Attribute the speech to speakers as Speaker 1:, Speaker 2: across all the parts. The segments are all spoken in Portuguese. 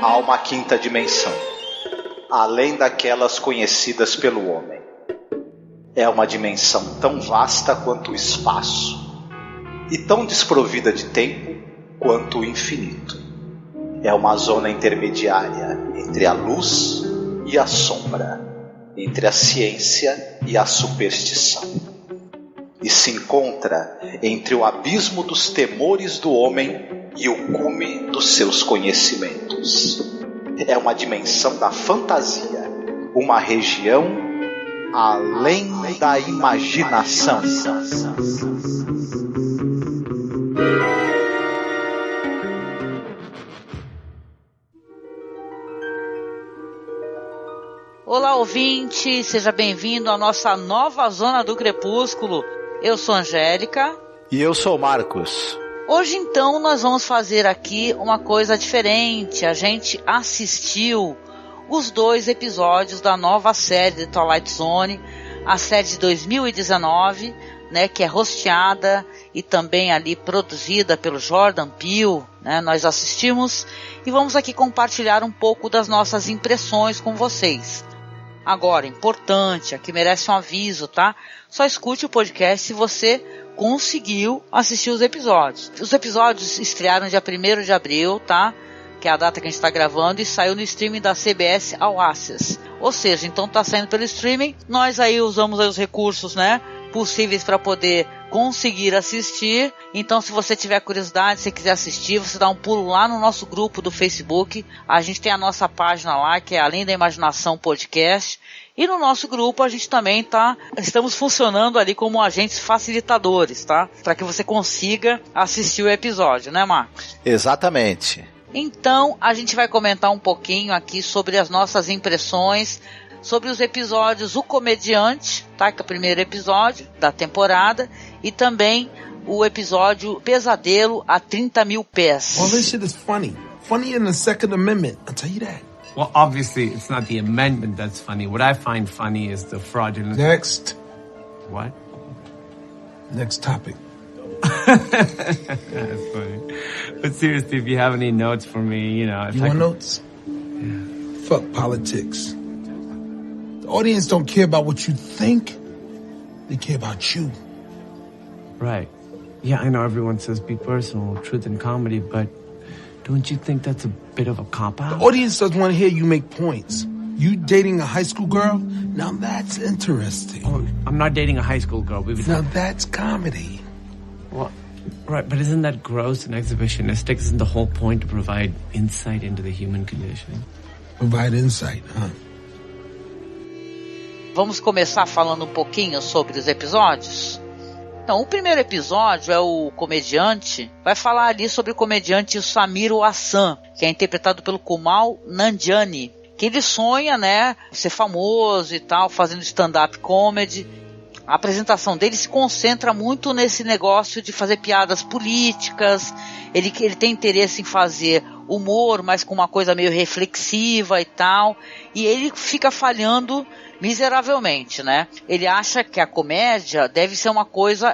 Speaker 1: Há uma quinta dimensão, além daquelas conhecidas pelo homem. É uma dimensão tão vasta quanto o espaço, e tão desprovida de tempo quanto o infinito. É uma zona intermediária entre a luz e a sombra, entre a ciência e a superstição. E se encontra entre o abismo dos temores do homem e o cume dos seus conhecimentos. É uma dimensão da fantasia, uma região além da imaginação.
Speaker 2: Olá, ouvinte, seja bem-vindo à nossa nova Zona do Crepúsculo. Eu sou Angélica.
Speaker 1: E eu sou Marcos.
Speaker 2: Hoje, então, nós vamos fazer aqui uma coisa diferente. A gente assistiu os 2 episódios da nova série de Twilight Zone, a série de 2019, né, que é hosteada e também ali produzida pelo Jordan Peele, né? Nós assistimos e vamos aqui compartilhar um pouco das nossas impressões com vocês. Agora, importante, aqui merece um aviso, tá? Só escute o podcast se você conseguiu assistir os episódios. Os episódios estrearam dia 1º de abril, tá? Que é a data que a gente está gravando, e saiu no streaming da CBS All Access. Ou seja, então tá saindo pelo streaming. Nós aí usamos aí os recursos, né, possíveis para poder conseguir assistir. Então, se você tiver curiosidade, se quiser assistir, você dá um pulo lá no nosso grupo do Facebook. A gente tem a nossa página lá, que é Além da Imaginação Podcast. E no nosso grupo a gente também estamos funcionando ali como agentes facilitadores, tá? Para que você consiga assistir o episódio, né, Marcos?
Speaker 1: Exatamente.
Speaker 2: Então, a gente vai comentar um pouquinho aqui sobre as nossas impressões, sobre os episódios O Comediante, tá? Que é o primeiro episódio da temporada, e também o episódio Pesadelo a 30 mil pés.
Speaker 3: All this shit is funny. Funny in the Second Amendment, I'll tell you that.
Speaker 4: Well, obviously, it's not the amendment that's funny. What I find funny is the fraudulent...
Speaker 3: Next.
Speaker 4: What?
Speaker 3: Next topic.
Speaker 4: That's funny. But seriously, if you have any notes for me, you know...
Speaker 3: You want notes?
Speaker 4: Yeah.
Speaker 3: Fuck politics. The audience don't care about what you think. They care about you.
Speaker 4: Right. Yeah, I know everyone says be personal, truth and comedy, but don't you think that's a bit of a cop-out?
Speaker 3: The audience doesn't want to hear you make points. You dating a high school girl? Now that's interesting.
Speaker 4: Oh, I'm not dating a high school girl.
Speaker 3: Now that's comedy.
Speaker 4: Well, right, but isn't that gross and exhibitionistic? Isn't the whole point to provide insight into the human condition?
Speaker 3: Provide insight, huh?
Speaker 2: Vamos começar falando um pouquinho sobre os episódios? Então, o primeiro episódio é o comediante, vai falar ali sobre o comediante Samir Hassan, que é interpretado pelo Kumail Nanjiani, que ele sonha, né, ser famoso e tal, fazendo stand-up comedy. A apresentação dele se concentra muito nesse negócio de fazer piadas políticas, ele tem interesse em fazer humor, mas com uma coisa meio reflexiva e tal, e ele fica falhando miseravelmente, né? Ele acha que a comédia deve ser uma coisa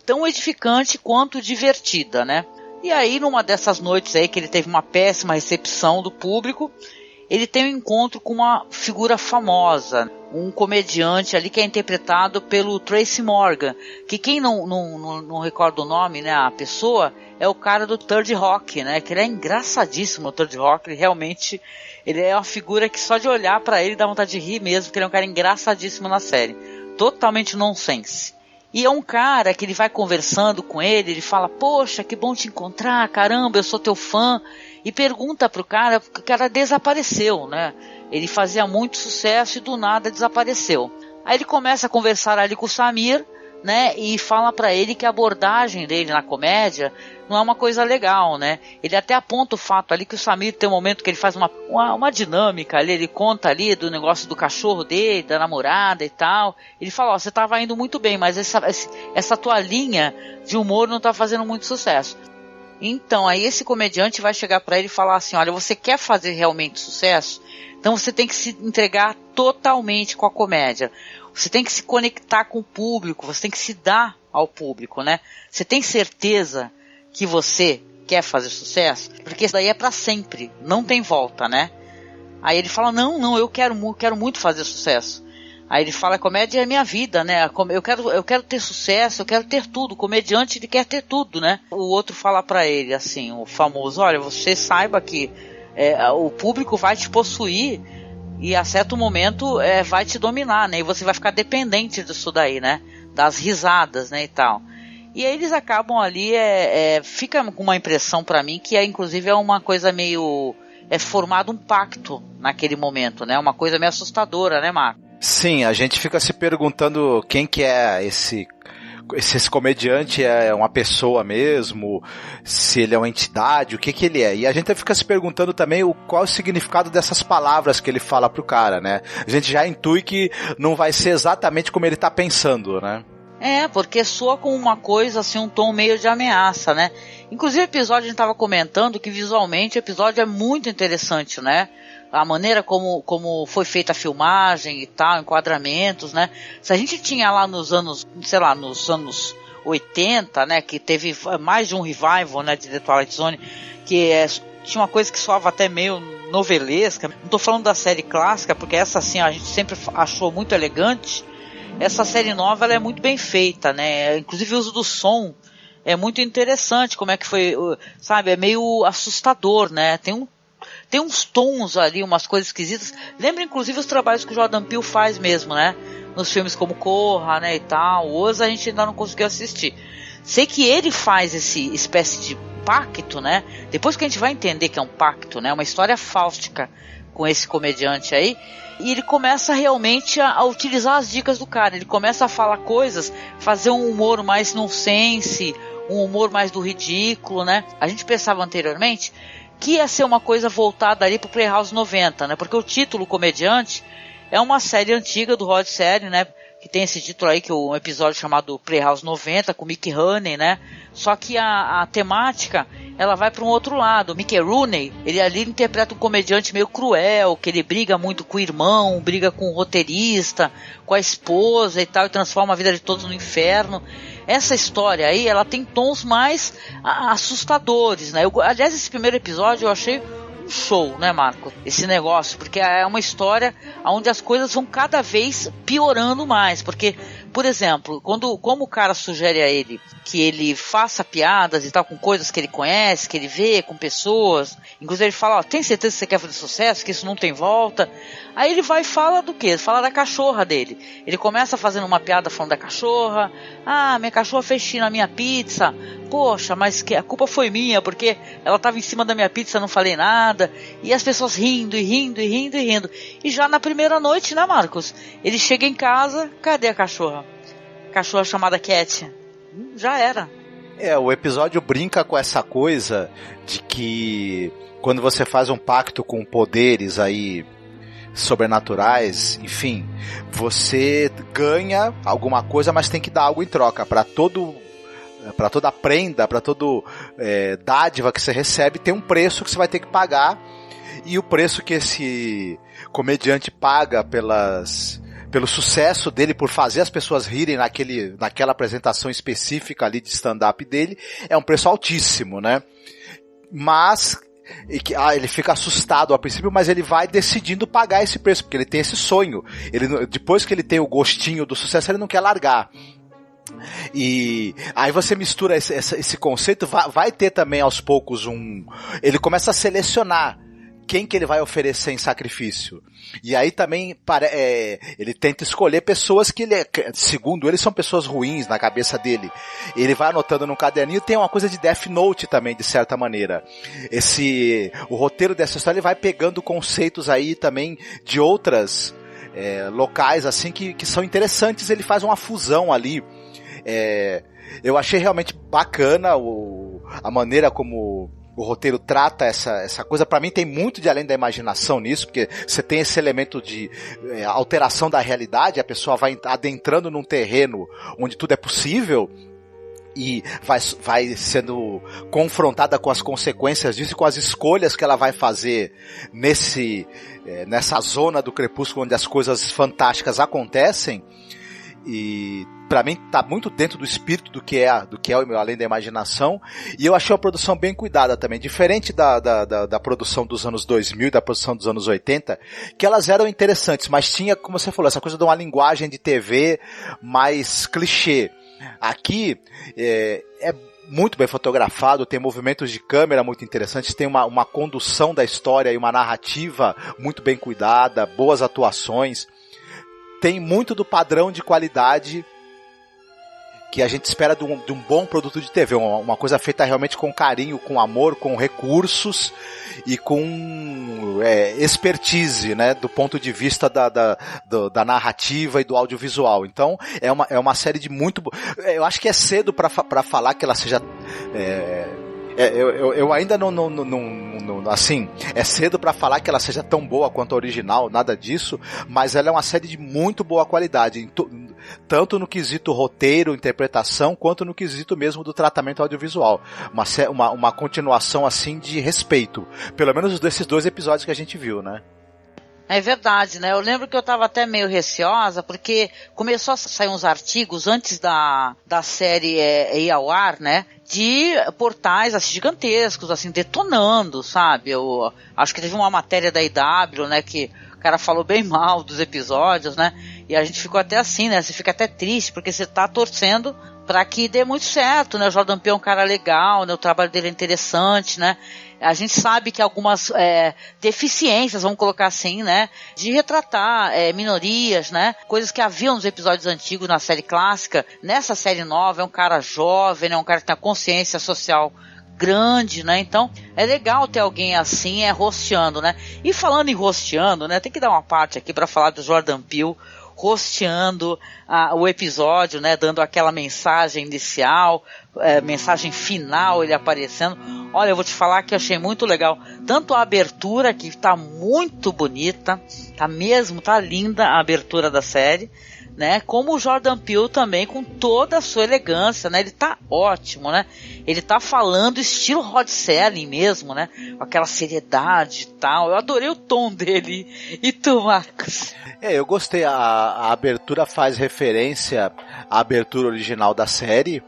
Speaker 2: tão edificante quanto divertida, né? E aí, numa dessas noites aí que ele teve uma péssima recepção do público, ele tem um encontro com uma figura famosa, um comediante ali que é interpretado pelo Tracy Morgan, que quem não recorda o nome, né, a pessoa, é o cara do Third Rock, né, que ele é engraçadíssimo no Third Rock, ele é uma figura que só de olhar pra ele dá vontade de rir mesmo, porque ele é um cara engraçadíssimo na série, totalmente nonsense. E é um cara que ele vai conversando com ele fala, poxa, que bom te encontrar, caramba, eu sou teu fã, e pergunta pro cara, porque o cara desapareceu, né? Ele fazia muito sucesso e do nada desapareceu. Aí ele começa a conversar ali com o Samir, né? E fala pra ele que a abordagem dele na comédia não é uma coisa legal, né? Ele até aponta o fato ali que o Samir tem um momento que ele faz uma dinâmica ali, ele conta ali do negócio do cachorro dele, da namorada e tal. Ele fala, ó, você tava indo muito bem, mas essa tua linha de humor não tá fazendo muito sucesso. Então, aí esse comediante vai chegar pra ele e falar assim, olha, você quer fazer realmente sucesso? Então você tem que se entregar totalmente com a comédia. Você tem que se conectar com o público, você tem que se dar ao público, né? Você tem certeza que você quer fazer sucesso? Porque isso daí é pra sempre, não tem volta, né? Aí ele fala, não, eu quero muito fazer sucesso. Aí ele fala, comédia é minha vida, né? Eu quero ter sucesso, eu quero ter tudo. O comediante, ele quer ter tudo, né? O outro fala pra ele, assim, o famoso, olha, você saiba que o público vai te possuir e a certo momento vai te dominar, né? E você vai ficar dependente disso daí, né? Das risadas, né? E tal. E aí eles acabam ali, fica com uma impressão pra mim que inclusive é uma coisa meio... formado um pacto naquele momento, né? Uma coisa meio assustadora, né, Marco?
Speaker 1: Sim, a gente fica se perguntando quem que é esse comediante, é uma pessoa mesmo, se ele é uma entidade, o que ele é. E a gente fica se perguntando também qual é o significado dessas palavras que ele fala pro cara, né? A gente já intui que não vai ser exatamente como ele tá pensando, né?
Speaker 2: Porque soa com uma coisa, assim, um tom meio de ameaça, né? Inclusive o episódio, a gente tava comentando que visualmente o episódio é muito interessante, né? A maneira como foi feita a filmagem e tal, enquadramentos, né? Se a gente tinha lá nos anos 80, né? Que teve mais de um revival, né? De The Twilight Zone, que tinha uma coisa que soava até meio novelesca. Não tô falando da série clássica, porque essa, assim, a gente sempre achou muito elegante. Essa série nova, ela é muito bem feita, né? Inclusive o uso do som é muito interessante, como é que foi, sabe? É meio assustador, né? Tem uns tons ali, umas coisas esquisitas. Lembra, inclusive, os trabalhos que o Jordan Peele faz mesmo, né? Nos filmes como Corra, né, e tal. Hoje a gente ainda não conseguiu assistir. Sei que ele faz esse espécie de pacto, né? Depois que a gente vai entender que é um pacto, né? Uma história fáustica com esse comediante aí. E ele começa realmente a utilizar as dicas do cara. Ele começa a falar coisas, fazer um humor mais nonsense, um humor mais do ridículo, né? A gente pensava anteriormente que ia ser uma coisa voltada ali pro Playhouse 90, né? Porque o título Comediante é uma série antiga do Rod Serling, né? Que tem esse título aí, que é um episódio chamado Playhouse 90, com Mickey Rooney, né? Só que a temática, ela vai para um outro lado. O Mickey Rooney, ele ali interpreta um comediante meio cruel, que ele briga muito com o irmão, briga com o roteirista, com a esposa e tal, e transforma a vida de todos no inferno. Essa história aí, ela tem tons mais assustadores, né? Aliás, esse primeiro episódio eu achei um show, né, Marco? Esse negócio, porque é uma história onde as coisas vão cada vez piorando mais, porque, por exemplo, como o cara sugere a ele que ele faça piadas e tal com coisas que ele conhece, que ele vê, com pessoas, inclusive ele fala, tem certeza que você quer fazer sucesso, que isso não tem volta? Aí ele vai e fala do quê? Fala da cachorra dele. Ele começa fazendo uma piada falando da cachorra, minha cachorra fez xixi na minha pizza, poxa, mas que a culpa foi minha, porque ela estava em cima da minha pizza, não falei nada, e as pessoas rindo, e rindo, e rindo, e rindo. E já na primeira noite, né, Marcos? Ele chega em casa, cadê a cachorra? Cachorra chamada Cat. Já era.
Speaker 1: O episódio brinca com essa coisa de que quando você faz um pacto com poderes aí sobrenaturais, enfim, você ganha alguma coisa, mas tem que dar algo em troca. Para toda prenda, para toda dádiva que você recebe, tem um preço que você vai ter que pagar, e o preço que esse comediante paga pelo sucesso dele, por fazer as pessoas rirem naquela apresentação específica ali de stand-up dele, é um preço altíssimo, né? Mas ele fica assustado ao princípio, mas ele vai decidindo pagar esse preço, porque ele tem esse sonho. Depois que ele tem o gostinho do sucesso, ele não quer largar. E aí você mistura esse conceito, vai ter também aos poucos ele começa a selecionar quem que ele vai oferecer em sacrifício. E aí também ele tenta escolher pessoas que segundo ele, são pessoas ruins na cabeça dele. Ele vai anotando num caderninho. Tem uma coisa de Death Note também, de certa maneira. O roteiro dessa história, ele vai pegando conceitos aí também de outras locais assim que são interessantes. Ele faz uma fusão ali. Eu achei realmente bacana a maneira como o roteiro trata essa coisa. Pra mim tem muito de além da imaginação nisso, porque você tem esse elemento de alteração da realidade, a pessoa vai adentrando num terreno onde tudo é possível e vai sendo confrontada com as consequências disso e com as escolhas que ela vai fazer nessa zona do crepúsculo onde as coisas fantásticas acontecem. E
Speaker 5: pra mim tá muito dentro do espírito do que é o Além da Imaginação, e eu achei uma produção bem cuidada também, diferente da produção dos anos 2000 e da produção dos anos 80, que elas eram interessantes, mas tinha, como você falou, essa coisa de uma linguagem de TV mais clichê. Aqui é muito bem fotografado, tem movimentos de câmera muito interessantes, tem uma condução da história e uma narrativa muito bem cuidada, boas atuações, tem muito do padrão de qualidade que a gente espera de um bom produto de TV, uma coisa feita realmente com carinho, com amor, com recursos e com expertise, né, do ponto de vista da narrativa e do audiovisual. Então é uma série de muito... Eu acho que é cedo para falar que ela seja... Eu ainda não assim, é cedo pra falar que ela seja tão boa quanto a original, nada disso, mas ela é uma série de muito boa qualidade, tanto no quesito roteiro, interpretação, quanto no quesito mesmo do tratamento audiovisual. Uma continuação assim de respeito, pelo menos desses 2 episódios que a gente viu, né?
Speaker 2: É verdade, né? Eu lembro que eu estava até meio receosa, porque começou a sair uns artigos antes da série ir ao ar, né? De portais assim, gigantescos, assim, detonando, sabe? Eu acho que teve uma matéria da IW, né? Que o cara falou bem mal dos episódios, né? E a gente ficou até assim, né? Você fica até triste, porque você tá torcendo para que dê muito certo, né? O Jordan Peele é um cara legal, né? O trabalho dele é interessante, né? A gente sabe que algumas deficiências, vamos colocar assim, né? De retratar minorias, né? Coisas que haviam nos episódios antigos na série clássica. Nessa série nova é um cara jovem, né? Um cara que tem a consciência social grande, né? Então é legal ter alguém assim rosteando, né? E falando em rosteando, né? Tem que dar uma parte aqui para falar do Jordan Peele rosteando o episódio, né, dando aquela mensagem inicial, mensagem final, ele aparecendo. Olha, eu vou te falar que eu achei muito legal, tanto a abertura, que tá muito bonita, tá linda a abertura da série, né, como o Jordan Peele também, com toda a sua elegância, né, ele tá ótimo, né, ele tá falando estilo Rod Serling mesmo, né, com aquela seriedade e tal. Eu adorei o tom dele. E tu, Marcos?
Speaker 5: Eu gostei, a abertura faz referência à abertura original da série.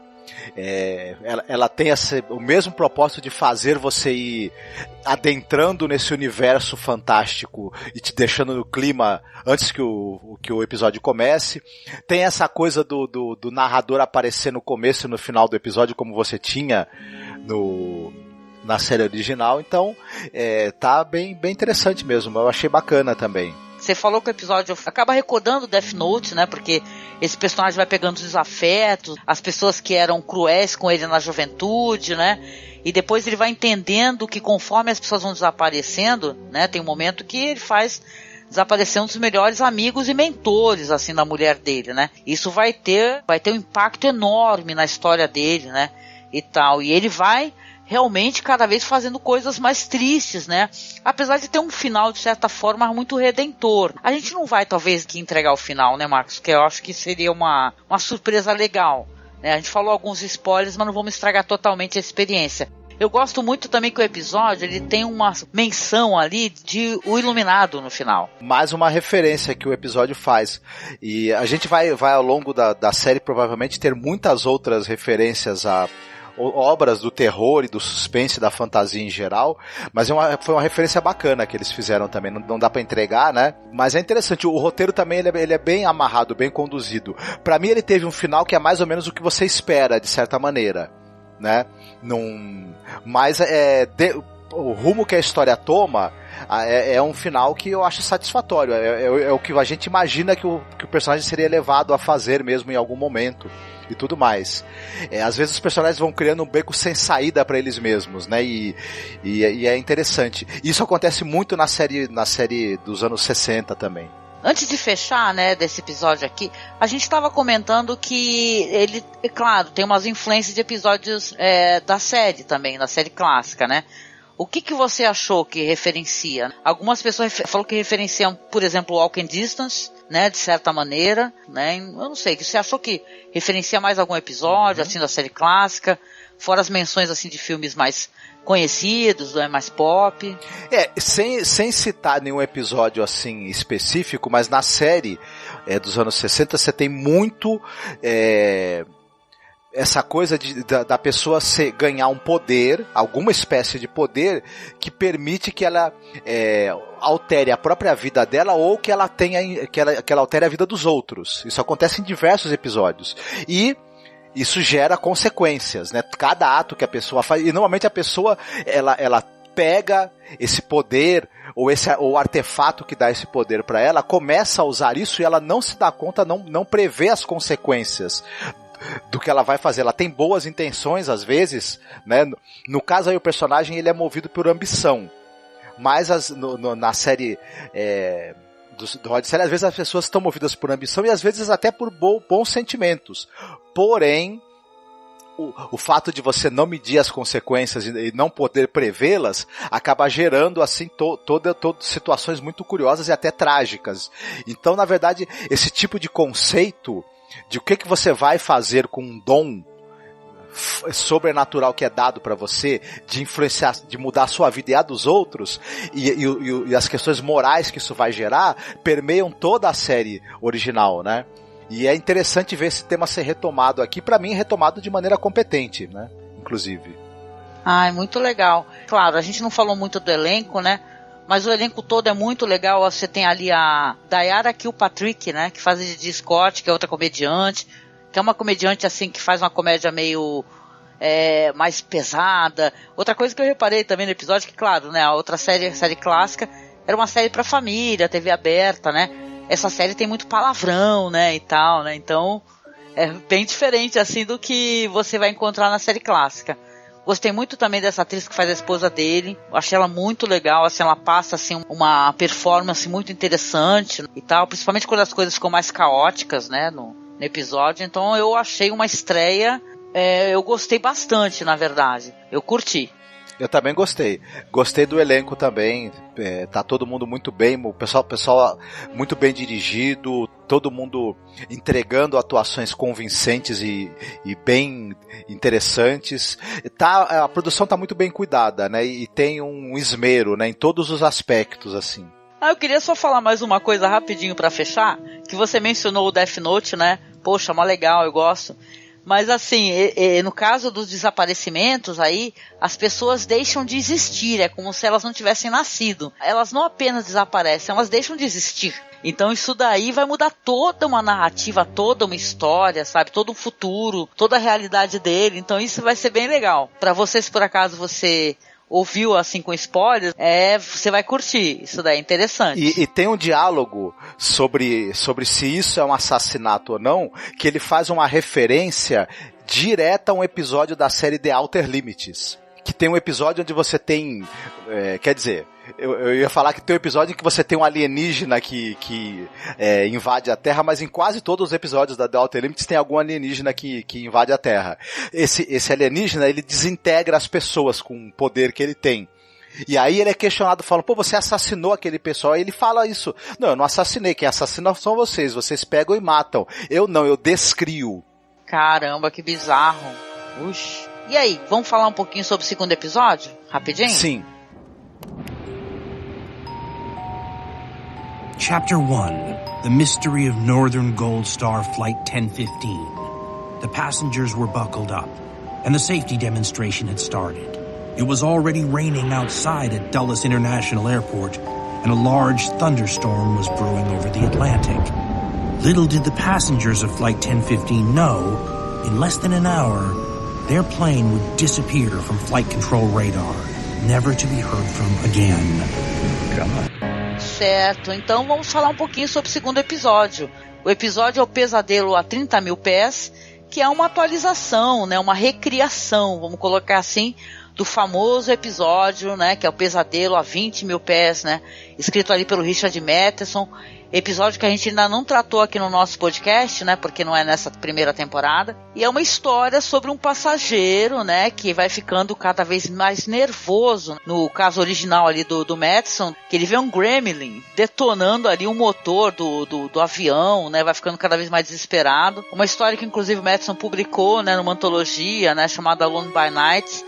Speaker 5: Ela tem o mesmo propósito de fazer você ir adentrando nesse universo fantástico e te deixando no clima antes que o episódio comece. Tem essa coisa do narrador aparecer no começo e no final do episódio, como você tinha na série original. Então tá bem interessante mesmo, eu achei bacana também.
Speaker 2: Você falou que o episódio acaba recordando Death Note, né? Porque esse personagem vai pegando os desafetos, as pessoas que eram cruéis com ele na juventude, né? E depois ele vai entendendo que conforme as pessoas vão desaparecendo, né? Tem um momento que ele faz desaparecer um dos melhores amigos e mentores, assim, da mulher dele, né? Isso vai ter um impacto enorme na história dele, né? E tal. E ele vai realmente cada vez fazendo coisas mais tristes, né? Apesar de ter um final, de certa forma, muito redentor. A gente não vai, talvez, que entregar o final, né, Marcos? Porque eu acho que seria uma surpresa legal, né? A gente falou alguns spoilers, mas não vamos estragar totalmente a experiência. Eu gosto muito também que o episódio, ele tem uma menção ali de O Iluminado no final.
Speaker 5: Mais uma referência que o episódio faz. E a gente vai ao longo da série provavelmente ter muitas outras referências a obras do terror e do suspense, da fantasia em geral, mas foi uma referência bacana que eles fizeram também, não dá pra entregar, né? Mas é interessante, o roteiro também ele é bem amarrado, bem conduzido. Pra mim ele teve um final que é mais ou menos o que você espera, de certa maneira, né? Mas o rumo que a história toma é um final que eu acho satisfatório, é o que a gente imagina que o personagem seria levado a fazer mesmo em algum momento e tudo mais. Às vezes os personagens vão criando um beco sem saída para eles mesmos, né? E é interessante. Isso acontece muito na série dos anos 60 também.
Speaker 2: Antes de fechar, né, desse episódio aqui, a gente estava comentando que ele, claro, tem umas influências de episódios da série também, da série clássica, né? O que você achou que referencia? Algumas pessoas falaram que referenciam, por exemplo, Walking Distance, né, de certa maneira, né? Eu não sei, você achou que referencia mais algum episódio, assim, da série clássica, fora as menções, assim, de filmes mais conhecidos, né, mais pop?
Speaker 5: Sem citar nenhum episódio, assim, específico, mas na série dos anos 60, você tem muito essa coisa da pessoa ganhar um poder, alguma espécie de poder, que permite que ela altere a própria vida dela ou que ela altere a vida dos outros. Isso acontece em diversos episódios. E isso gera consequências, né? Cada ato que a pessoa faz, e normalmente a pessoa, ela pega esse poder, ou o artefato que dá esse poder para ela, começa a usar isso e ela não se dá conta, não prevê as consequências do que ela vai fazer. Ela tem boas intenções às vezes, né? No caso aí o personagem, ele é movido por ambição, mas na série do Rod Serling, às vezes as pessoas estão movidas por ambição e às vezes até por bons sentimentos, porém o fato de você não medir as consequências e não poder prevê-las acaba gerando assim todas situações muito curiosas e até trágicas. Então, na verdade, esse tipo de conceito de o que você vai fazer com um dom sobrenatural que é dado para você, de influenciar, de mudar a sua vida e a dos outros, e as questões morais que isso vai gerar, permeiam toda a série original, né? E é interessante ver esse tema ser retomado aqui, para mim retomado de maneira competente, né? Inclusive.
Speaker 2: É muito legal. Claro, a gente não falou muito do elenco, né? Mas o elenco todo é muito legal. Você tem ali a Diana Kilpatrick, né? Que faz de Scott, que é outra comediante, que é uma comediante assim que faz uma comédia meio mais pesada. Outra coisa que eu reparei também no episódio, que claro, né? A outra série clássica era uma série pra família, TV aberta, né? Essa série tem muito palavrão, né, e tal, né, então é bem diferente, assim, do que você vai encontrar na série clássica. Gostei muito também dessa atriz que faz a esposa dele, achei ela muito legal, assim, ela passa, assim, uma performance muito interessante e tal, principalmente quando as coisas ficam mais caóticas, né, no episódio, então eu achei uma estreia, eu gostei bastante, na verdade, eu curti.
Speaker 5: Eu também gostei. Gostei do elenco também. Tá todo mundo muito bem. O pessoal muito bem dirigido. Todo mundo entregando atuações convincentes e bem interessantes. A produção tá muito bem cuidada, né? E tem um esmero, né? Em todos os aspectos, assim.
Speaker 2: Eu queria só falar mais uma coisa rapidinho pra fechar. Que você mencionou o Death Note, né? Poxa, mó legal, eu gosto. Mas assim, no caso dos desaparecimentos aí, as pessoas deixam de existir, é como se elas não tivessem nascido. Elas não apenas desaparecem, elas deixam de existir. Então isso daí vai mudar toda uma narrativa, toda uma história, sabe? Todo um futuro, toda a realidade dele. Então isso vai ser bem legal. Pra você, se por acaso você ouviu assim com spoilers, você vai curtir, isso daí é interessante.
Speaker 5: E tem um diálogo sobre se isso é um assassinato ou não, que ele faz uma referência direta a um episódio da série The Outer Limits, que tem um episódio onde você tem, quer dizer, eu ia falar que tem um episódio em que você tem um alienígena que invade a Terra, mas em quase todos os episódios da The Outer Limits tem algum alienígena que invade a Terra. Esse alienígena, ele desintegra as pessoas com o poder que ele tem. E aí ele é questionado, falando, você assassinou aquele pessoal, e ele fala isso. Não, eu não assassinei, quem assassina são vocês pegam e matam. Eu não, eu descrio.
Speaker 2: Caramba, que bizarro. Uxi. E aí, vamos falar um pouquinho sobre o segundo episódio? Rapidinho?
Speaker 5: Sim.
Speaker 6: Chapter 1, The Mystery of Northern Gold Star Flight 1015. The passengers were buckled up, and the safety demonstration had started. It was already raining outside at Dulles International Airport, and a large thunderstorm was brewing over the Atlantic. Little did the passengers of Flight 1015 know, in less than an hour, their plane would disappear from flight control radar, never to be heard from again.
Speaker 2: Certo, então vamos falar um pouquinho sobre o segundo episódio. O episódio é o Pesadelo a 30 mil pés, que é uma atualização, né, uma recriação, vamos colocar assim, do famoso episódio, né, que é o Pesadelo a 20 mil pés, né, escrito ali pelo Richard Matheson. episódio que a gente ainda não tratou aqui no nosso podcast, né, porque não é nessa primeira temporada, e é uma história sobre um passageiro, né, que vai ficando cada vez mais nervoso, no caso original ali do Madison, que ele vê um gremlin detonando ali o motor do avião, né, vai ficando cada vez mais desesperado, uma história que inclusive o Madison publicou, né, numa antologia, né, chamada Alone by Night,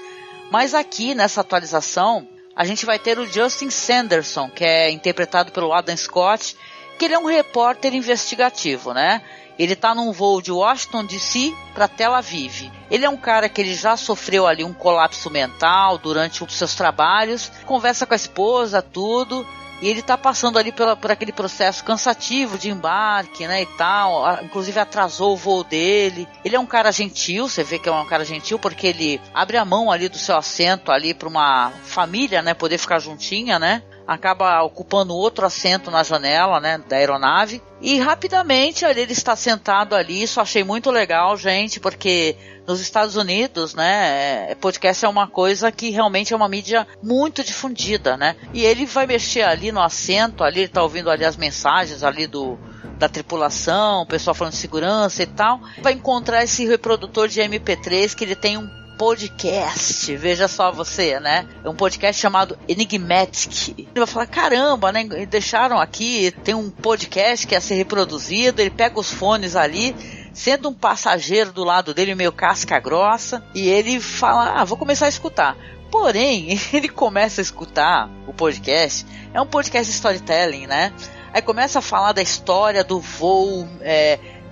Speaker 2: mas aqui nessa atualização, a gente vai ter o Justin Sanderson, que é interpretado pelo Adam Scott, que ele é um repórter investigativo, né? Ele tá num voo de Washington DC para Tel Aviv. Ele é um cara que ele já sofreu ali um colapso mental durante os seus trabalhos, conversa com a esposa, tudo, e ele tá passando ali por aquele processo cansativo de embarque, né, e tal, inclusive atrasou o voo dele. Ele é um cara gentil, você vê que é um cara gentil porque ele abre a mão ali do seu assento ali para uma família, né, poder ficar juntinha, né, acaba ocupando outro assento na janela, né, da aeronave, e rapidamente ele está sentado ali. Isso eu achei muito legal, gente, porque nos Estados Unidos, né, podcast é uma coisa que realmente é uma mídia muito difundida, né, e ele vai mexer ali no assento, ali ele tá ouvindo ali as mensagens ali da tripulação, o pessoal falando de segurança e tal, vai encontrar esse reprodutor de MP3 que ele tem um podcast, veja só você, né? É um podcast chamado Enigmatic. Ele vai falar, caramba, né? Deixaram aqui, tem um podcast que ia ser reproduzido, ele pega os fones ali, sendo um passageiro do lado dele, meio casca grossa, e ele fala, vou começar a escutar. Porém, ele começa a escutar o podcast, é um podcast de storytelling, né? Aí começa a falar da história do voo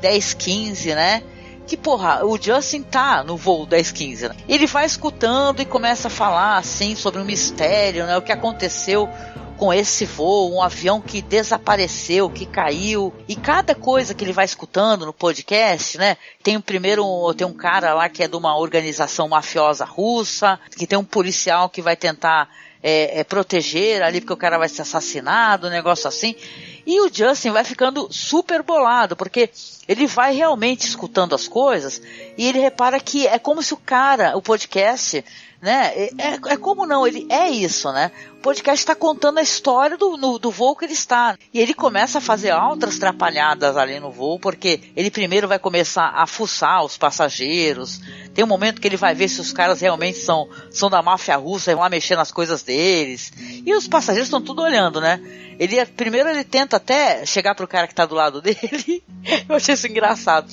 Speaker 2: 1015, né? Que, porra, o Justin tá no voo 1015, né? Ele vai escutando e começa a falar, assim, sobre um mistério, né? O que aconteceu com esse voo, um avião que desapareceu, que caiu. E cada coisa que ele vai escutando no podcast, né? Tem um cara lá que é de uma organização mafiosa russa, que tem um policial que vai tentar proteger ali porque o cara vai ser assassinado, um negócio assim. E o Justin vai ficando super bolado, porque ele vai realmente escutando as coisas e ele repara que é como se o podcast, né, como não, ele é isso, né, o podcast está contando a história do voo que ele está, e ele começa a fazer outras trapalhadas ali no voo, porque ele primeiro vai começar a fuçar os passageiros, tem um momento que ele vai ver se os caras realmente são da máfia russa e vão lá mexer nas coisas deles, e os passageiros estão tudo olhando, né, primeiro ele tenta até chegar pro cara que tá do lado dele, eu achei isso engraçado.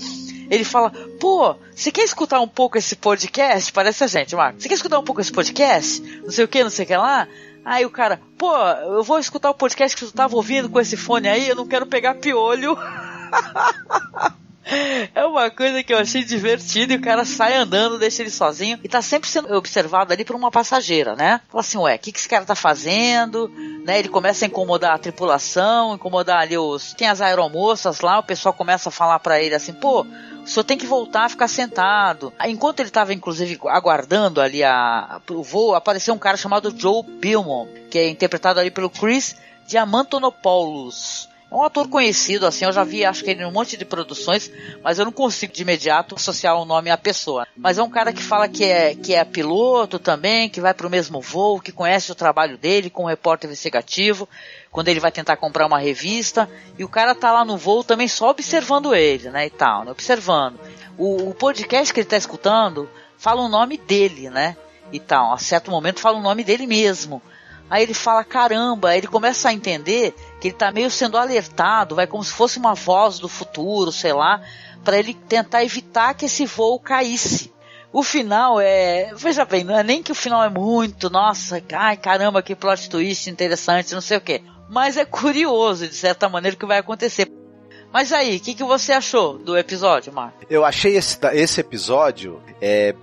Speaker 2: Ele fala, pô, você quer escutar um pouco esse podcast? Parece a gente, Marco. Você quer escutar um pouco esse podcast? Não sei o que lá. Aí o cara, pô, eu vou escutar o podcast que tu tava ouvindo com esse fone aí, eu não quero pegar piolho. É uma coisa que eu achei divertida, e o cara sai andando, deixa ele sozinho, e tá sempre sendo observado ali por uma passageira, né? Fala assim, o que esse cara tá fazendo? Né? Ele começa a incomodar a tripulação, incomodar ali tem as aeromoças lá, o pessoal começa a falar pra ele assim, pô, o senhor tem que voltar a ficar sentado. Enquanto ele tava, inclusive, aguardando ali o voo, apareceu um cara chamado Joe Billman, que é interpretado ali pelo Chris Diamantonopoulos. É um ator conhecido, assim, eu já vi, acho que ele em um monte de produções, mas eu não consigo de imediato associar o nome à pessoa. Mas é um cara que fala que é piloto também, que vai pro mesmo voo, que conhece o trabalho dele como repórter investigativo, quando ele vai tentar comprar uma revista, e o cara tá lá no voo também só observando ele, né, e tal, né, observando. O podcast que ele tá escutando fala o nome dele, né, e tal, a certo momento fala o nome dele mesmo. Aí ele fala, caramba, ele começa a entender que ele tá meio sendo alertado, vai como se fosse uma voz do futuro, sei lá, para ele tentar evitar que esse voo caísse. O final veja bem, não é nem que o final é muito, nossa, ai caramba, que plot twist interessante, não sei o quê. Mas é curioso, de certa maneira, o que vai acontecer. Mas aí, o que você achou do episódio, Marco?
Speaker 5: Eu achei esse episódio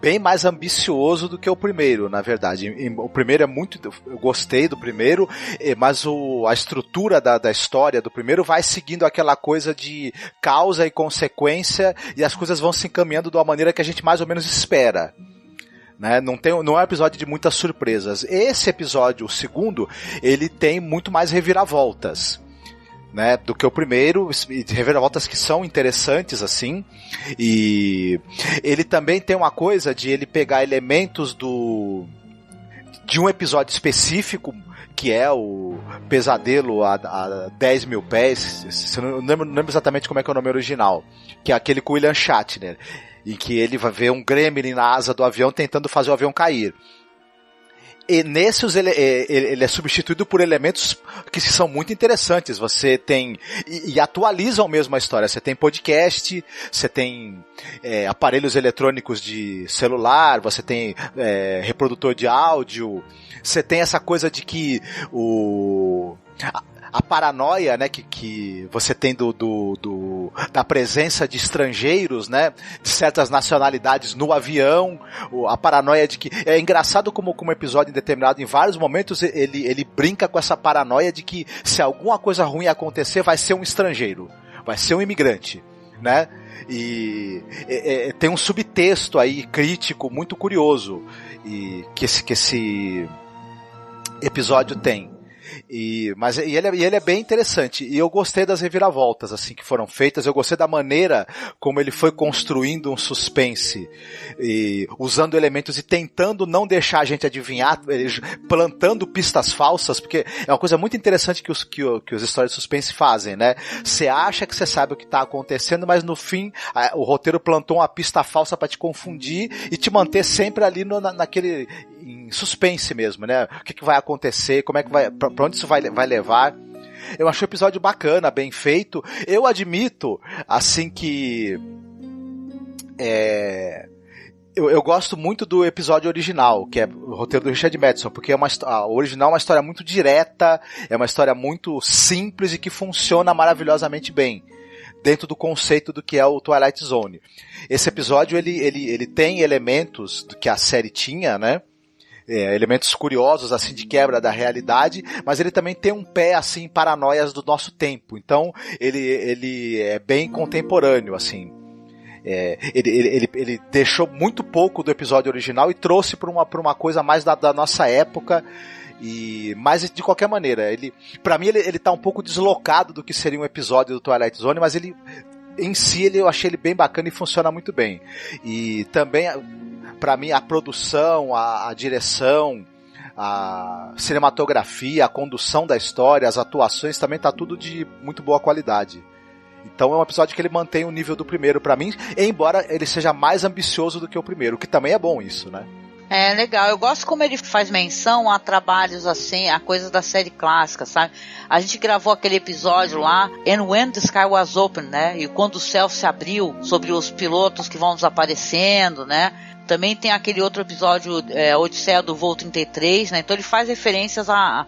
Speaker 5: bem mais ambicioso do que o primeiro, na verdade. O primeiro eu gostei do primeiro, mas a estrutura da história do primeiro vai seguindo aquela coisa de causa e consequência, e as coisas vão se encaminhando de uma maneira que a gente mais ou menos espera. Né? Não é um episódio de muitas surpresas. Esse episódio, o segundo, ele tem muito mais reviravoltas, né, do que o primeiro, reviravoltas que são interessantes, assim, e ele também tem uma coisa de ele pegar elementos de um episódio específico, que é o Pesadelo a 10 mil pés, eu não lembro exatamente como é que é o nome original, que é aquele com o William Shatner, em que ele vai ver um gremlin na asa do avião tentando fazer o avião cair. E nesses ele é substituído por elementos que são muito interessantes. Você tem e atualizam mesmo a história. Você tem podcast, você tem aparelhos eletrônicos de celular, você tem reprodutor de áudio, você tem essa coisa de que a paranoia, né, que você tem da presença de estrangeiros, né, de certas nacionalidades no avião, a paranoia de que... É engraçado como episódio em determinado, em vários momentos, ele brinca com essa paranoia de que se alguma coisa ruim acontecer, vai ser um estrangeiro, vai ser um imigrante, né, e tem um subtexto aí crítico muito curioso e que esse episódio tem. Mas ele é bem interessante, e eu gostei das reviravoltas assim que foram feitas. Eu gostei da maneira como ele foi construindo um suspense, e usando elementos e tentando não deixar a gente adivinhar, plantando pistas falsas, porque é uma coisa muito interessante que os histórias de suspense fazem, né? Você acha que você sabe o que está acontecendo, mas no fim o roteiro plantou uma pista falsa para te confundir e te manter sempre ali naquele em suspense mesmo, né? O que vai acontecer, como é que vai, pra onde isso vai levar. Eu achei o episódio bacana, bem feito. Eu admito, assim, que eu gosto muito do episódio original, que é o roteiro do Richard Matheson, porque o original é uma história muito direta, é uma história muito simples e que funciona maravilhosamente bem dentro do conceito do que é o Twilight Zone. Esse episódio ele tem elementos do que a série tinha, né? Elementos curiosos assim de quebra da realidade, mas ele também tem um pé assim em paranoias do nosso tempo. Então ele é bem contemporâneo assim. Ele deixou muito pouco do episódio original e trouxe para uma coisa mais da nossa época. Mas de qualquer maneira, para mim ele tá um pouco deslocado do que seria um episódio do Twilight Zone, mas ele em si eu achei ele bem bacana e funciona muito bem. E também para mim a produção, a direção, a cinematografia, a condução da história, as atuações também tá tudo de muito boa qualidade. Então é um episódio que ele mantém o nível do primeiro pra mim, embora ele seja mais ambicioso do que o primeiro, que também é bom isso, né?
Speaker 2: É legal, eu gosto como ele faz menção a trabalhos assim, a coisas da série clássica, sabe? A gente gravou aquele episódio lá, And When the Sky Was Open, né? E quando o céu se abriu, sobre os pilotos que vão desaparecendo, né? Também tem aquele outro episódio, Odisseia do Voo 33, né? Então ele faz referências a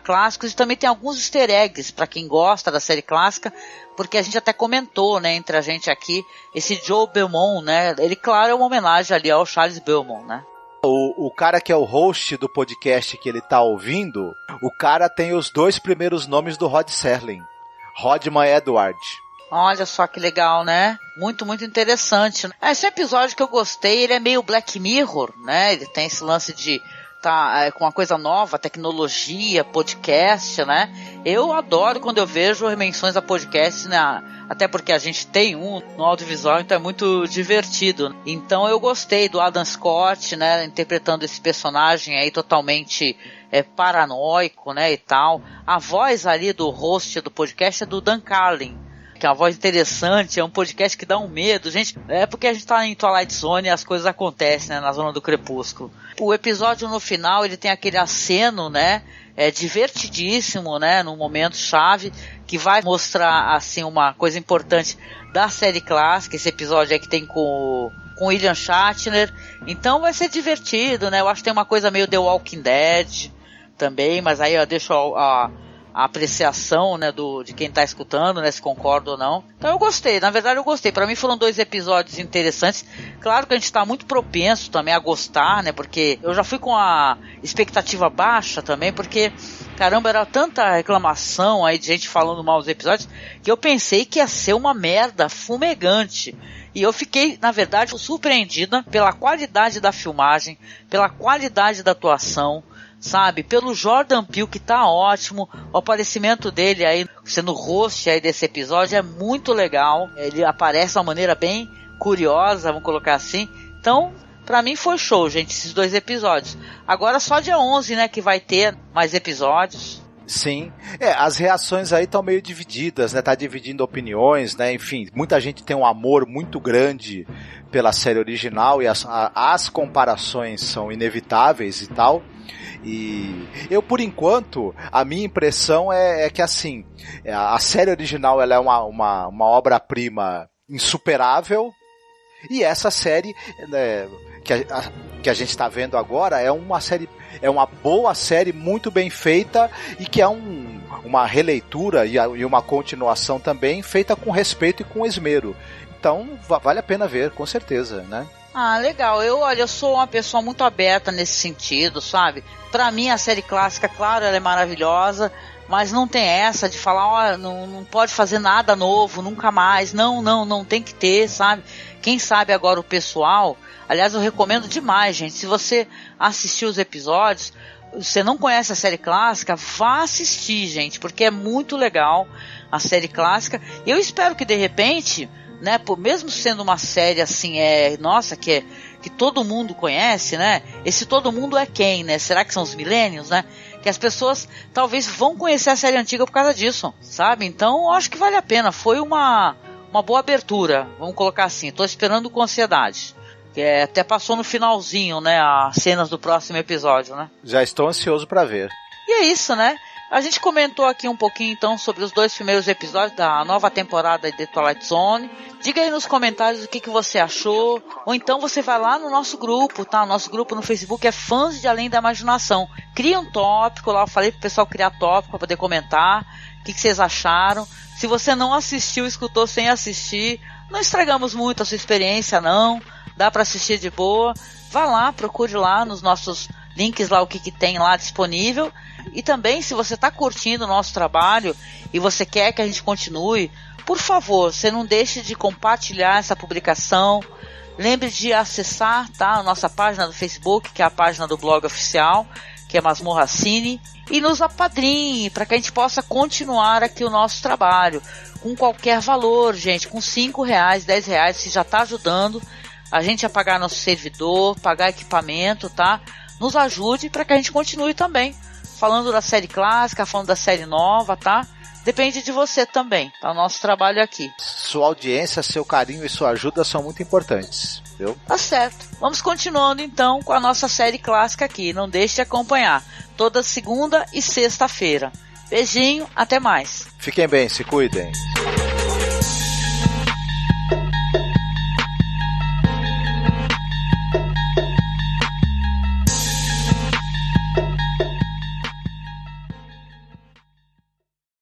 Speaker 2: clássicos, e também tem alguns easter eggs para quem gosta da série clássica, porque a gente até comentou, né, entre a gente aqui, esse Joe Belmont, né? Ele, claro, é uma homenagem ali ao Charles Belmont, né?
Speaker 5: O cara que é o host do podcast que ele tá ouvindo, o cara tem os 2 primeiros nomes do Rod Serling, Rodman Edward.
Speaker 2: Olha só que legal, né? Muito, muito interessante. Esse episódio que eu gostei, ele é meio Black Mirror, né? Ele tem esse lance de com uma coisa nova, tecnologia, podcast, né? Eu adoro quando eu vejo menções a podcast, né? Até porque a gente tem um no audiovisual, então é muito divertido. Então eu gostei do Adam Scott, né? Interpretando esse personagem aí totalmente paranoico, né? E tal. A voz ali do host do podcast é do Dan Carlin, que é uma voz interessante, é um podcast que dá um medo, gente, porque a gente tá em Twilight Zone e as coisas acontecem, né, na zona do crepúsculo. O episódio no final, ele tem aquele aceno, né, divertidíssimo, né, num momento chave, que vai mostrar, assim, uma coisa importante da série clássica, esse episódio aí que tem com William Shatner, então vai ser divertido, né, eu acho que tem uma coisa meio The Walking Dead também, mas aí eu deixo a apreciação, né, de quem tá escutando, né, se concorda ou não. Então eu gostei, na verdade eu gostei. Pra mim foram 2 episódios interessantes. Claro que a gente tá muito propenso também a gostar, né, porque eu já fui com a expectativa baixa também, porque, caramba, era tanta reclamação aí de gente falando mal dos episódios, que eu pensei que ia ser uma merda fumegante. E eu fiquei, na verdade, surpreendida pela qualidade da filmagem, pela qualidade da atuação, sabe, pelo Jordan Peele, que tá ótimo, o aparecimento dele aí, sendo host aí desse episódio, é muito legal, ele aparece de uma maneira bem curiosa, vamos colocar assim, então, Pra mim foi show, gente, esses 2 episódios. Agora só dia 11, né, que vai ter mais episódios.
Speaker 5: Sim, as reações aí estão meio divididas, né, tá dividindo opiniões, né, enfim, muita gente tem um amor muito grande pela série original e as comparações são inevitáveis e tal, e eu, por enquanto, a minha impressão é que, assim, a série original ela é uma obra-prima insuperável, e essa série, né, que a gente está vendo agora é uma boa série, muito bem feita, e que é uma releitura e uma continuação também feita com respeito e com esmero. Então vale a pena ver, com certeza, né?
Speaker 2: Ah, legal. Eu sou uma pessoa muito aberta nesse sentido, sabe? Pra mim a série clássica, claro, ela é maravilhosa, mas não tem essa de falar, não pode fazer nada novo, nunca mais. Não tem que ter, sabe? Quem sabe agora o pessoal... Aliás, eu recomendo demais, gente. Se você assistir os episódios, você não conhece a série clássica, vá assistir, gente, porque é muito legal a série clássica. E eu espero que, de repente, né, mesmo sendo uma série assim, que todo mundo conhece, né? Esse todo mundo é quem, né? Será que são os millennials, né? Que as pessoas talvez vão conhecer a série antiga por causa disso, sabe? Então, eu acho que vale a pena. Foi uma boa abertura, vamos colocar assim. Tô esperando com ansiedade. Que até passou no finalzinho, né, as cenas do próximo episódio, né?
Speaker 5: Já estou ansioso para ver.
Speaker 2: E é isso, né? A gente comentou aqui um pouquinho, então, sobre os 2 primeiros episódios da nova temporada de Twilight Zone. Diga aí nos comentários o que você achou. Ou então você vai lá no nosso grupo, tá? O nosso grupo no Facebook é Fãs de Além da Imaginação. Cria um tópico lá, eu falei pro pessoal criar tópico para poder comentar. O que vocês acharam? Se você não assistiu, escutou sem assistir, não estragamos muito a sua experiência, não. Dá para assistir de boa. Vá lá, procure lá nos nossos links lá o que tem lá disponível. E também, se você está curtindo o nosso trabalho e você quer que a gente continue, por favor, você não deixe de compartilhar essa publicação. Lembre de acessar, tá, a nossa página do Facebook, que é a página do blog oficial, que é Masmorra Cine, e nos apadrinhe para que a gente possa continuar aqui o nosso trabalho com qualquer valor, gente, com R$5, R$10, se já está ajudando a gente a pagar nosso servidor, pagar equipamento, tá? Nos ajude para que a gente continue também falando da série clássica, falando da série nova, tá? Depende de você também, tá? O nosso trabalho aqui.
Speaker 5: Sua audiência, seu carinho e sua ajuda são muito importantes, viu?
Speaker 2: Tá certo. Vamos continuando então com a nossa série clássica aqui. Não deixe de acompanhar. Toda segunda e sexta-feira. Beijinho, até mais.
Speaker 5: Fiquem bem, se cuidem.